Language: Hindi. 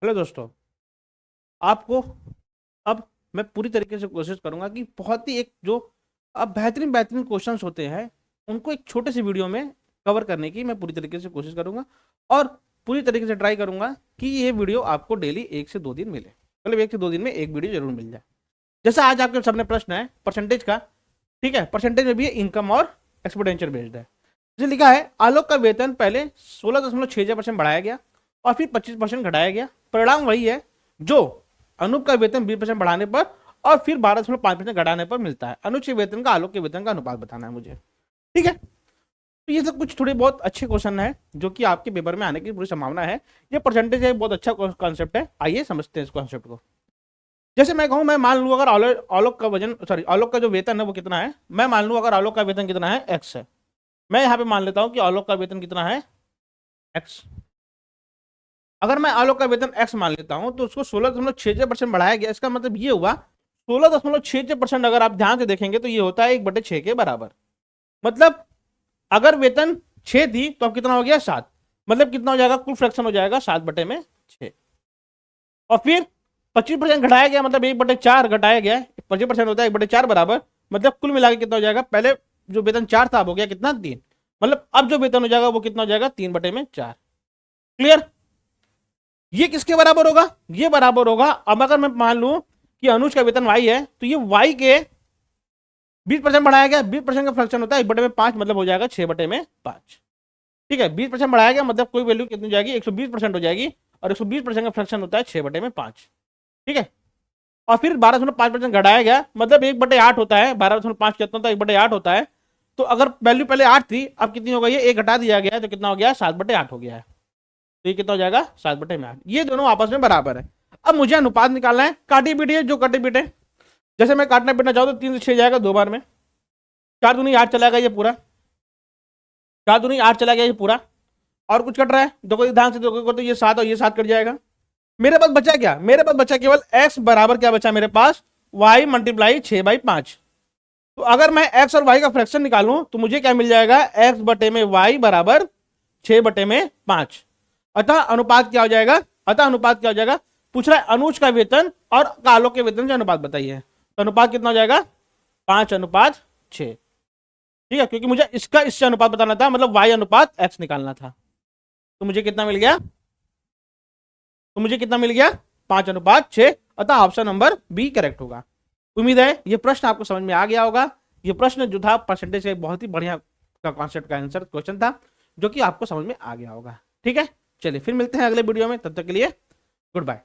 हेलो दोस्तों, आपको अब मैं पूरी तरीके से कोशिश करूंगा कि बहुत ही एक जो अब बेहतरीन बेहतरीन क्वेश्चंस होते हैं उनको एक छोटे से वीडियो में कवर करने की मैं पूरी तरीके से कोशिश करूंगा और पूरी तरीके से ट्राई करूंगा कि ये वीडियो आपको डेली 1 से 2 दिन मिले, मतलब 1 से 2 दिन में एक वीडियो जरूर मिल जाए। जैसा आज आपके सामने प्रश्न है परसेंटेज का, ठीक है, परसेंटेज में भी इनकम और एक्सपोनेंशियल बेस्ड है। जो लिखा है आलोक का वेतन पहले 16.66% बढ़ाया गया और फिर 25% घटाया गया, परिणाम वही है जो अनूप का वेतन 20% बढ़ाने पर और फिर 12.5% घटाने पर मिलता है। अनुज के वेतन का आलोक के वेतन का अनुपात बताना है मुझे, ठीक है। तो ये सब कुछ थोड़े बहुत अच्छे क्वेश्चन है जो कि आपके पेपर में आने की पूरी संभावना है। ये परसेंटेज है, बहुत अच्छा कॉन्सेप्ट है। आइए समझते हैं इस कॉन्सेप्ट को। जैसे मैं कहूं, मैं मान लूं अगर आलोक का वजन सॉरी आलोक का जो वेतन है वो कितना है, मैं मान लूं अगर आलोक का वेतन कितना है एक्स है, मैं यहाँ पे मान लेता हूं कि आलोक का वेतन कितना है एक्स। अगर मैं आलोक का वेतन एक्स मान लेता हूं तो उसको 16.66% बढ़ाया गया, इसका मतलब ये हुआ 16.66%। अगर आप ध्यान से देखेंगे तो ये होता है 1/6 के बराबर। मतलब अगर वेतन 6 थी तो अब कितना हो गया 7, मतलब कितना हो जाएगा, कुल फ्रैक्शन हो जाएगा 7/6। और फिर 25% घटाया गया, मतलब 1/4 घटाया गया, 25% होता है 1/4 बराबर, मतलब कुल मिला के कितना हो जाएगा, पहले जो वेतन 4 था अब हो गया कितना 3, मतलब अब जो वेतन हो जाएगा वो कितना हो जाएगा 3/4। क्लियर। ये किसके बराबर होगा, ये बराबर होगा, अब अगर मैं मान लूं कि अनुज का वेतन वाई है तो ये वाई के 20% बढ़ाया गया, 20% का फ्रैक्शन होता है 1/5, मतलब हो जाएगा 6/5। ठीक है, 20% बढ़ाया गया मतलब कोई वैल्यू कितनी हो जाएगी 120% हो जाएगी, और 120% का फ्रैक्शन होता है 6/5। ठीक है, और फिर 12.5% घटाया गया, मतलब 1/8 होता है, 12.5 कितना होता है 1/8 होता है। तो अगर वैल्यू पहले 8 थी, अब कितनी हो गई है, 1 घटा दिया गया है तो कितना हो गया 7/8 हो गया है। तो ये कितना हो जाएगा 7/8। ये दोनों आपस में बराबर है। अब मुझे अनुपात निकालना है, काटी पीटी है जो कटे पीटे। जैसे मैं काटना पीटना चाहूँ तो 3 से 6 जाएगा 2 बार में, 4 दूनी 8 चला गया ये पूरा, 4 दूनी 8 चला गया ये पूरा। और कुछ कट रहा है देखो ध्यान से देखो, तो ये 7 और ये 7 कट जाएगा। मेरे पास बचा क्या, मेरे पास बचा केवल x बराबर क्या बचा मेरे पास, y मल्टीप्लाई 6/5। तो अगर मैं x और y का फ्रैक्शन निकालूं तो मुझे क्या मिल जाएगा, x/y बराबर 6/5। अतः अनुपात क्या हो जाएगा, पूछ रहा है अनुज का वेतन और आलोक के वेतन का अनुपात बताइए, तो अनुपात कितना हो जाएगा 5/6। ठीक है, क्योंकि मुझे इसका इससे अनुपात बताना था, मतलब y अनुपात x निकालना था। तो मुझे कितना मिल गया, 5/6। अतः ऑप्शन नंबर बी करेक्ट होगा। उम्मीद है ये प्रश्न आपको समझ में आ गया होगा। ये प्रश्न जो था परसेंटेज का बहुत ही बढ़िया का कॉन्सेप्ट का आंसर क्वेश्चन था, जो कि आपको समझ में आ गया होगा। ठीक है, चलिए फिर मिलते हैं अगले वीडियो में, तब तक के लिए गुड बाय।